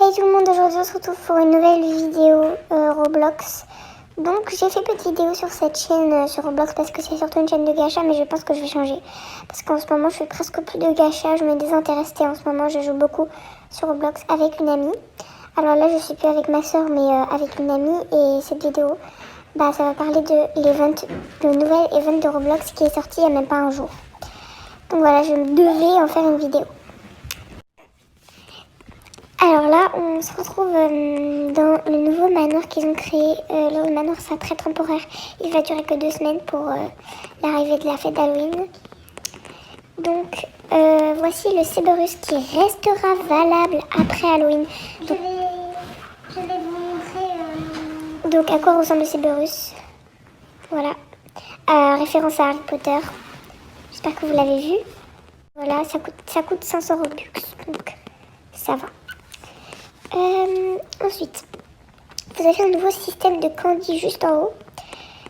Salut tout le monde, aujourd'hui on se retrouve pour une nouvelle vidéo Roblox. Donc j'ai fait petite vidéo sur cette chaîne sur Roblox parce que c'est surtout une chaîne de gacha, mais je pense que je vais changer. Parce qu'en ce moment je fais presque plus de gacha, je me désintéressée en ce moment, je joue beaucoup sur Roblox avec une amie. Alors là je suis plus avec ma soeur mais avec une amie, et cette vidéo ça va parler de l'event, le nouvel event de Roblox qui est sorti il n'y a même pas un jour. Donc voilà, je devais en faire une vidéo. Alors là, on se retrouve dans le nouveau manoir qu'ils ont créé. Le manoir sera très temporaire. Il va durer que 2 semaines pour l'arrivée de la fête d'Halloween. Donc, voici le Cerberus qui restera valable après Halloween. Donc, je vais vous montrer donc à quoi ressemble le Cerberus. Voilà. Référence à Harry Potter. J'espère que vous l'avez vu. Voilà, ça coûte 500 Robux. Donc, ça va. Ensuite, vous avez un nouveau système de candy juste en haut.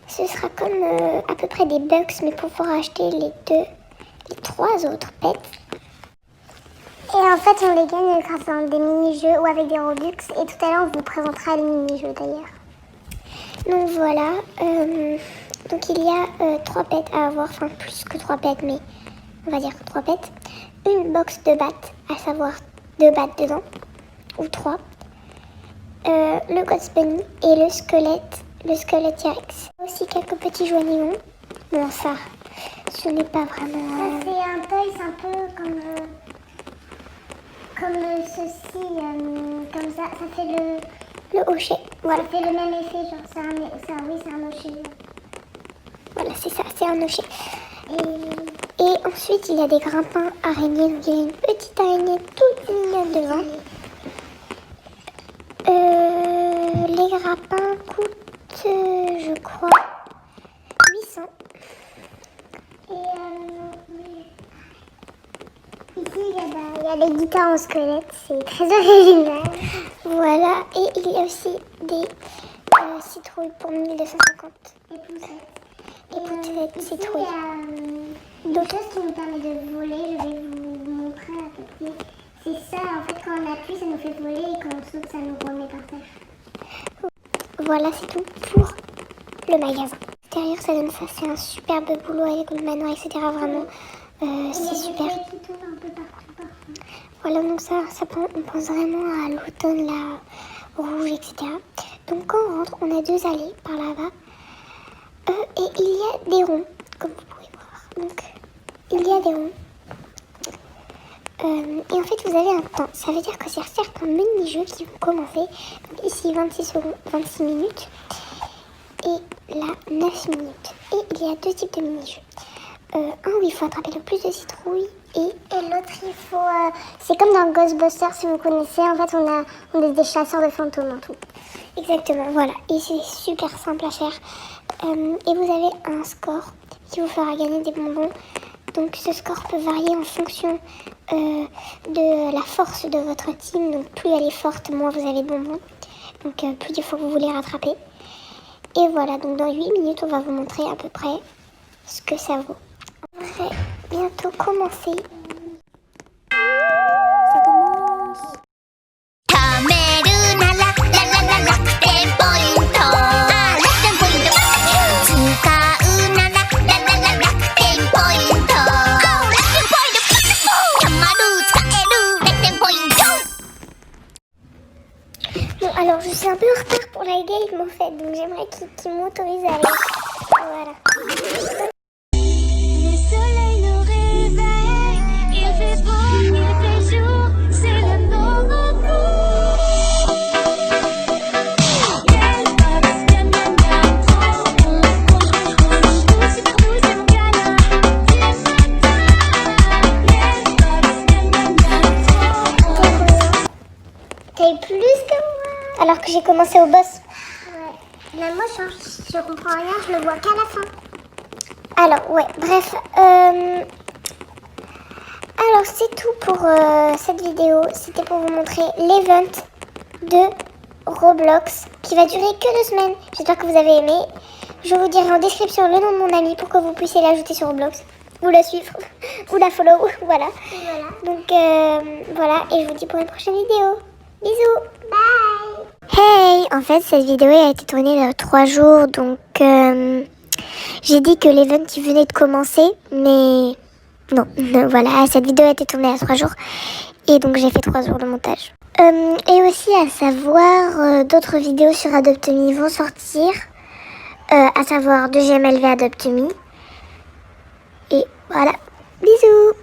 Ce sera comme à peu près des bucks, mais pour pouvoir acheter les 3 autres pets. Et en fait, on les gagne grâce à des mini-jeux ou avec des Robux. Et tout à l'heure, on vous présentera les mini-jeux d'ailleurs. Donc voilà. Donc il y a 3 pets à avoir, enfin plus que 3 pets, mais on va dire 3 pets. Une box de battes, à savoir 2 battes dedans. Ou 3. Le Ghost Bunny et le squelette T-Rex. Aussi quelques petits jouets néons. Bon, ça, ce n'est pas vraiment... C'est un toy, c'est un peu comme ceci, comme ça fait le hochet. Voilà. Ça fait le même effet, genre c'est un hochet. Voilà, c'est ça, c'est un hochet. Et ensuite, il y a des grimpins araignées. Donc il y a une petite araignée toute mignonne devant. Les grappins coûtent, je crois, 800. Et ici, il y a des guitares en squelette, c'est très original. Voilà, et il y a aussi des citrouilles pour 1250. Et poussettes citrouilles. D'autres choses qui nous permettent de voler, je vais vous montrer un peu plus. C'est ça, en fait, quand on appuie, ça nous fait voler, et quand on saute, ça nous remet par terre. Voilà, c'est tout pour le magasin. Derrière, ça donne ça, c'est un superbe boulot avec le manoir, etc. Vraiment, c'est super. Voilà, donc ça on pense vraiment à l'automne, là, rouge, etc. Donc quand on rentre, on a 2 allées par là-bas. Et il y a des ronds, comme vous pouvez voir. Donc, il y a des ronds. Et en fait, vous avez un temps. Ça veut dire que c'est certains mini-jeux qui vont commencer. Donc ici, 26 secondes, 26 minutes. Et là, 9 minutes. Et il y a 2 types de mini-jeux. Un où il faut attraper le plus de citrouilles. Et l'autre, il faut... c'est comme dans Ghostbusters, si vous connaissez. En fait, on est des chasseurs de fantômes en tout. Exactement, voilà. Et c'est super simple à faire. Et vous avez un score qui vous fera gagner des bonbons. Donc ce score peut varier en fonction de la force de votre team. Donc plus elle est forte, moins vous avez de bonbons. Donc plus il faut que vous voulez rattraper. Et voilà, donc dans 8 minutes, on va vous montrer à peu près ce que ça vaut. On va bientôt commencer. Ça commence. Alors, je suis un peu en retard pour la game en fait, donc j'aimerais qu'il m'autorise à aller. Voilà. Le soleil nous réveille, il fait beau, il fait jour, c'est le moment T'as eu plus que moi. Alors que j'ai commencé au boss. Ouais. Mais moi, je comprends rien, je le vois qu'à la fin. Alors, ouais, bref. Alors, c'est tout pour cette vidéo. C'était pour vous montrer l'event de Roblox qui va durer que 2 semaines. J'espère que vous avez aimé. Je vous dirai en description le nom de mon ami pour que vous puissiez l'ajouter sur Roblox. Ou la suivre. Ou la follow. Voilà. Voilà. Donc, voilà. Et je vous dis pour une prochaine vidéo. Bisous. Bye. Hey, en fait, cette vidéo a été tournée il y a 3 jours, donc j'ai dit que l'event il venait de commencer, mais non, voilà, cette vidéo a été tournée il y a 3 jours, et donc j'ai fait 3 jours de montage. Et aussi à savoir, d'autres vidéos sur Adopt Me vont sortir, à savoir 2GMLV Adopt Me, et voilà, bisous.